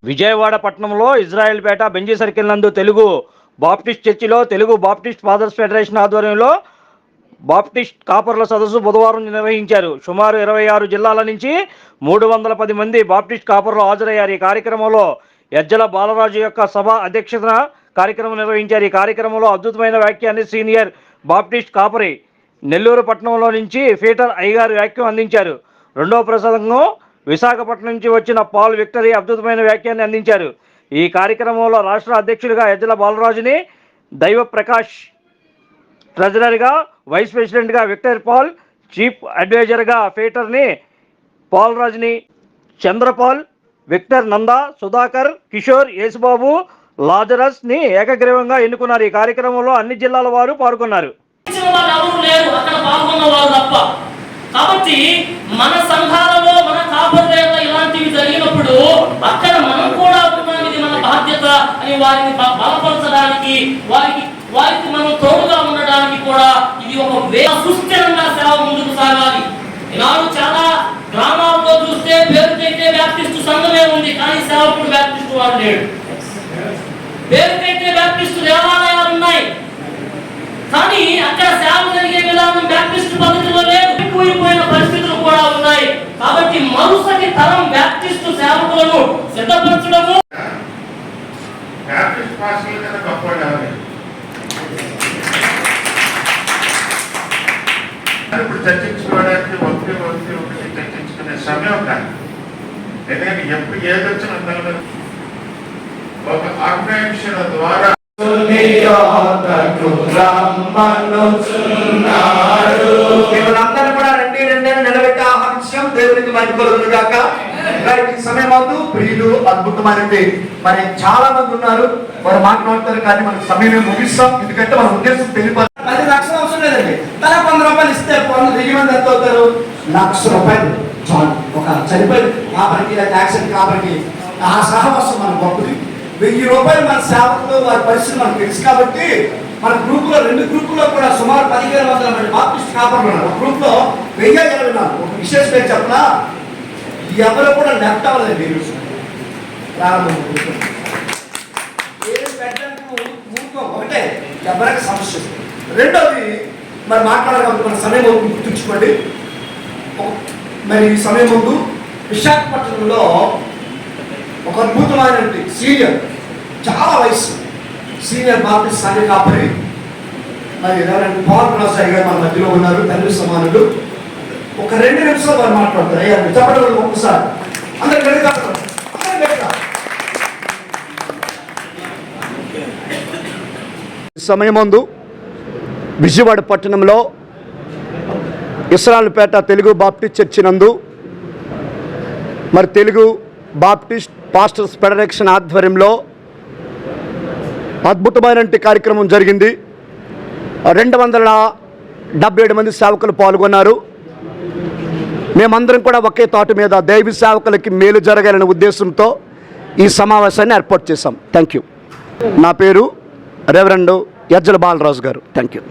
విజయవాడ పట్టణంలో ఇజ్రాయెల్పేట Benji circle నందు Telugu Baptist చర్చిలో తెలుగు బాప్టిస్ట్ ఫాదర్స్ ఫెడరేషన్ ఆధ్వర్యంలో బాప్టిస్ట్ కాపర్ల సదస్సు బుధవారం నిర్వహించారు. సుమారు 26 జిల్లాల నుంచి 310 మంది బాప్టిస్ట్ కాపర్లు హాజరయ్యారు. ఈ కార్యక్రమంలో యజ్జల బాలరాజు యొక్క సభ అధ్యక్షతన కార్యక్రమం నిర్వహించారు. ఈ కార్యక్రమంలో అద్భుతమైన వాక్యాన్ని సీనియర్ బాప్టిస్ట్ కాపరి నెల్లూరు పట్టణంలో నుంచి పీటర్ అయ్యగారు వాక్యం అందించారు. రెండవ ప్రసంగం విశాఖపట్నం నుంచి వచ్చిన పాల్ విక్టరీ అద్భుతమైన వ్యాఖ్యాన్ని అందించారు. ఈ కార్యక్రమంలో రాష్ట్ర అధ్యక్షులుగా యజ్జల బాలరాజుని, దైవ ప్రకాష్ ట్రెజరర్గా, వైస్ ప్రెసిడెంట్గా విక్టర్ పాల్, చీఫ్ అడ్వైజర్గా పీటర్ని, పాల్ రాజుని, చంద్రపాల్, విక్టర్ నందా, సుధాకర్, కిషోర్, యేసుబాబు, లాజరస్ని ఏకగ్రీవంగా ఎన్నుకున్నారు. ఈ కార్యక్రమంలో అన్ని జిల్లాల వారు పాల్గొన్నారు. కాబట్టి మన సంఘాలలో మన కాపర్లలో ఇలాంటివి జరిగినప్పుడు అక్కడ మనం కూడా ఇది మన బాధ్యత అని వారిని బలపరచడానికి వారికి మనం తోడుగా ఉండడానికి కూడా ఇది ఒక సుస్థిరంగా సేవ ముందుకు సాగాలి. ఈనాడు చాలా గ్రామాల్లో చూస్తే పేరుకైతే బ్యాప్టిస్టు సంఘమే ఉంది, కానీ సేవకుడు బ్యాప్టిస్టు వాడు లేడు. పేరుకైతే బ్యాప్టిస్టు దేవాలయాలు ఉన్నాయి, కానీ అక్కడ సేవ జరిగే విధానం బ్యాప్టిస్టు పద్ధతిలో లేదు. కూలిపోయిన పరిస్థితులు కూడా ఉన్నాయి. కాబట్టి మరుసటి తరం బ్యాప్టిస్టు సేవకులను సిద్ధపరచడము ఇప్పుడు చర్చించుకోవడానికి ఒకటి చర్చించుకునే సమయం కాదు. ఎందుకంటే ఎప్పుడు ఏది వచ్చిన ఒక ఆజ్ఞాక్షణ ద్వారా అందరూ కూడా రండి రండి అని నిలబెట్టే ఆహ్వానించడం దేవునికి మహిమ గాక. ఈ సమయం అవుతూ ప్రియులు అద్భుతమైనది. మరి చాలా మంది ఉన్నారు, వారు మాట్లాడతారు, కానీ మనకు సమయం ముగిస్తాం. ఎందుకంటే మన ఉద్దేశం తెలిపాలి. 10 లక్షలు అవసరం లేదండి, తలా 100 రూపాయలు ఇస్తే 1000 మంది ఎంత అవుతారు? 1,00,000 రూపాయలు చాలు. ఒక చనిపోయింది కాపరికి, యాక్సిడెంట్ కాపరికి ఆ సహవాసం మన గొప్పది. 1000 రూపాయలు మన సేవకులు వారి పరిస్థితి మనకు తెలుసు. కాబట్టి మన గ్రూపులో 2 గ్రూపుల్లో కూడా సుమారు 1500 మంది బాప్టిస్ట్ కాపర్లు ఉన్నారు. ఒక గ్రూప్ లో 1024. ఒక విశేష పేరు చెప్పనా, ఎవరు కూడా లెఫ్ట్ అవ్వలేదండి. ప్రారంభం ఒకటే ఎవరికి సమస్య. రెండోది మరి మాట్లాడాలనుకున్న సమయం గుర్తుంచుకోండి. మరి ఈ సమయం ముందు విశాఖపట్నంలో ఒక అద్భుతమైన సీనియర్, చాలా వయసు సీనియర్ బాప్టిస్ట్ సంఘ కాపరి మరి ఎవరైనా పాల్ రాజు గారు మన మధ్యలో ఉన్నారు, తండ్రి సమానులు. ఒక 2 నిమిషాలు వారు మాట్లాడతారు. అయ్యా చెప్పడం ఒక్కసారి అందరికి రెడీ కాదు. సమయమందు విజయవాడ పట్టణంలో ఇస్రాయెల్పేట తెలుగు బాప్టిస్ట్ చర్చి నందు మరి తెలుగు బాప్టిస్ట్ పాస్టర్స్ ఫెడరేషన్ ఆధ్వర్యంలో అద్భుతమైన కార్యక్రమం జరిగింది. 277 మంది సేవకులు పాల్గొన్నారు. మేమందరం కూడా ఒకే తాటు మీద దైవ సేవకులకి మేలు జరగాలనే ఉద్దేశంతో ఈ సమావేశాన్ని ఏర్పాటు చేశాం. Thank you. నా పేరు రెవరెండ్ యజ్జల బాలరాజు గారు. Thank you.